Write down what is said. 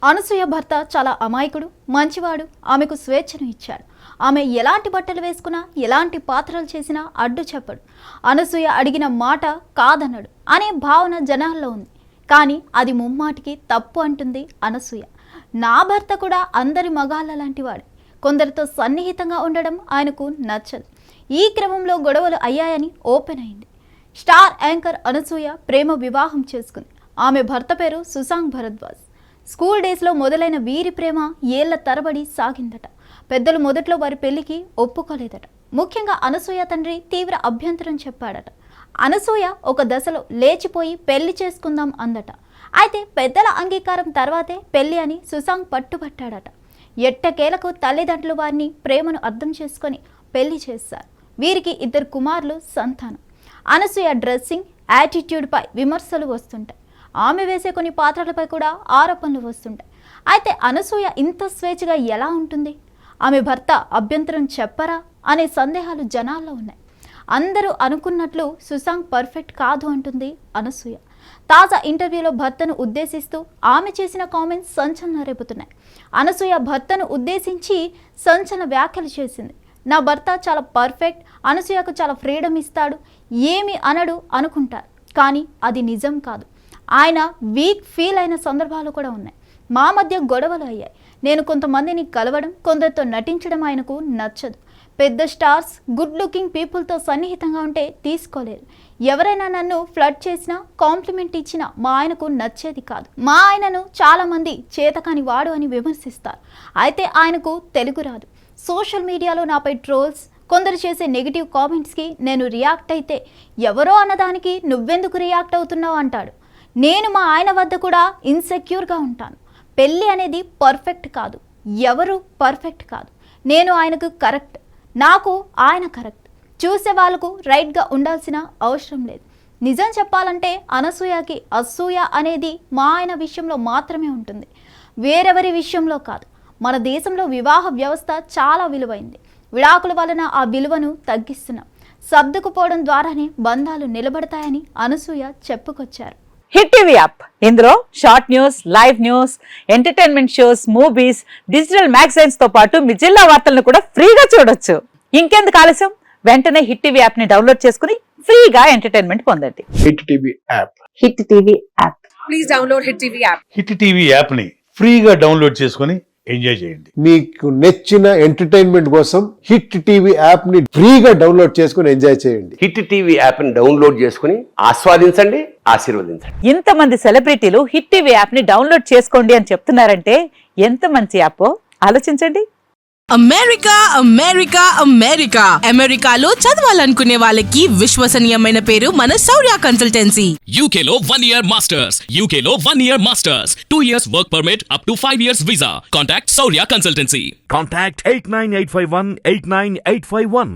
అనసూయ భర్త చాలా అమాయకుడు, మంచివాడు. ఆమెకు స్వేచ్ఛను ఇచ్చాడు. ఆమె ఎలాంటి బట్టలు వేసుకున్నా, ఎలాంటి పాత్రలు చేసినా అడ్డు చెప్పడు. అనసూయ అడిగిన మాట కాదనడు అనే భావన జనాల్లో ఉంది. కానీ అది ముమ్మాటికి తప్పు అంటుంది అనసూయ. నా భర్త కూడా అందరి మగాళ్ళ లాంటివాడు. కొందరితో సన్నిహితంగా ఉండడం ఆయనకు నచ్చదు. ఈ క్రమంలో గొడవలు అయ్యాయని ఓపెన్ అయింది. స్టార్ యాంకర్ అనసూయ ప్రేమ వివాహం చేసుకుంది. ఆమె భర్త పేరు సుశాంక్ భరద్వాజ్. స్కూల్ డేస్లో మొదలైన వీరి ప్రేమ ఏళ్ల తరబడి సాగిందట. పెద్దలు మొదట్లో వారి పెళ్లికి ఒప్పుకోలేదట. ముఖ్యంగా అనసూయ తండ్రి తీవ్ర అభ్యంతరం చెప్పాడట. అనసూయ ఒక దశలో లేచిపోయి పెళ్లి చేసుకుందాం అందట. అయితే పెద్దల అంగీకారం తర్వాతే పెళ్లి అని సుశాంక్ పట్టుబట్టాడట. ఎట్టకేలకు తల్లిదండ్రులు వారిని ప్రేమను అర్థం చేసుకొని పెళ్లి చేశారు. వీరికి 2 కుమారులు సంతానం. అనసూయ డ్రెస్సింగ్, యాటిట్యూడ్పై విమర్శలు వస్తుంటాయి. ఆమె వేసే కొన్ని పాత్రలపై కూడా ఆరోపణలు వస్తుంటాయి. అయితే అనసూయ ఇంత స్వేచ్ఛగా ఎలా ఉంటుంది? ఆమె భర్త అభ్యంతరం చెప్పరా అనే సందేహాలు జనాల్లో ఉన్నాయి. అందరూ అనుకున్నట్లు సుశాంక్ పర్ఫెక్ట్ కాదు అంటుంది అనసూయ. తాజా ఇంటర్వ్యూలో భర్తను ఉద్దేశిస్తూ ఆమె చేసిన కామెంట్స్ సంచలనం రేపుతున్నాయి. అనసూయ భర్తను ఉద్దేశించి సంచలన వ్యాఖ్యలు చేసింది. నా భర్త చాలా పర్ఫెక్ట్, అనసూయకు చాలా ఫ్రీడమ్ ఇస్తాడు, ఏమి అనడు అనుకుంటారు. కానీ అది నిజం కాదు. ఆయన వీక్ ఫీల్ అయిన సందర్భాలు కూడా ఉన్నాయి. మా మధ్య గొడవలు అయ్యాయి. నేను కొంతమందిని కలవడం, కొందరితో నటించడం ఆయనకు నచ్చదు. పెద్ద స్టార్స్, గుడ్ లుకింగ్ పీపుల్తో సన్నిహితంగా ఉంటే తీసుకోలేరు. ఎవరైనా నన్ను ఫ్లర్ట్ చేసినా, కాంప్లిమెంట్ ఇచ్చినా మా ఆయనకు నచ్చేది కాదు. మా ఆయనను చాలామంది చేతకాని వాడు అని విమర్శిస్తారు. అయితే ఆయనకు తెలుగు రాదు. సోషల్ మీడియాలో నాపై ట్రోల్స్, కొందరు చేసే నెగిటివ్ కామెంట్స్కి నేను రియాక్ట్ అయితే ఎవరో అన్నదానికి నువ్వెందుకు రియాక్ట్ అవుతున్నావు అంటాడు. నేను మా ఆయన వద్ద కూడా ఇన్సెక్యూర్గా ఉంటాను. పెళ్ళి అనేది పర్ఫెక్ట్ కాదు, ఎవరు పర్ఫెక్ట్ కాదు. నేను ఆయనకు కరెక్ట్, నాకు ఆయన కరెక్ట్. చూసే వాళ్ళకు రైట్గా ఉండాల్సిన అవసరం లేదు. నిజం చెప్పాలంటే అనసూయకి అసూయ అనేది మా ఆయన విషయంలో మాత్రమే ఉంటుంది, వేరెవరి విషయంలో కాదు. మన దేశంలో వివాహ వ్యవస్థ చాలా విలువైంది. విడాకుల వలన ఆ విలువను తగ్గిస్తున్నాం. సర్దుకుపోవడం ద్వారానే బంధాలు నిలబడతాయని అనసూయ చెప్పుకొచ్చారు. హిట్ టీవీ యాప్, ఇందులో short news, live news, entertainment shows, movies, digital magazines తో పాటు మీ జిల్లా వార్తలను కూడా ఫ్రీగా చూడొచ్చు. ఇంకెందుకు ఆలస్యం, వెంటనే హిట్ టీవీ యాప్ ని డౌన్లోడ్ చేసుకుని ఫ్రీగా ఎంటర్టైన్మెంట్ పొందండి. Hit TV app. Hit TV app. Please download hit TV app. Hit TV app ని ఫ్రీగా డౌన్లోడ్ చేసుకుని ఎంజాయ్ చేయండి. మీకు నచ్చిన ఎంటర్టైన్మెంట్ కోసం హిట్ టీవీ యాప్ ని ఫ్రీగా డౌన్లోడ్ చేసుకుని ఎంజాయ్ చేయండి. హిట్ టీవీ యాప్ ని డౌన్లోడ్ చేసుకుని ఆస్వాదించండి, ఆశీర్వదించండి. ఇంతమంది సెలబ్రిటీలు హిట్ టీవీ యాప్ ని డౌన్లోడ్ చేసుకోండి అని చెప్తున్నారంటే ఎంత మంచి యాప్ ఆలోచించండి. అమెరికా అమెరికా అమెరికా అమెరికాలో చదవాలనుకునే వాళ్ళకి విశ్వసనీయమైన పేరు మన శౌర్య కన్సల్టెన్సీ. UK లో 1 year masters. UK లో 1 year masters. 2 years work permit up to 5 years visa. Contact Shaurya Consultancy. Contact 89851 89851.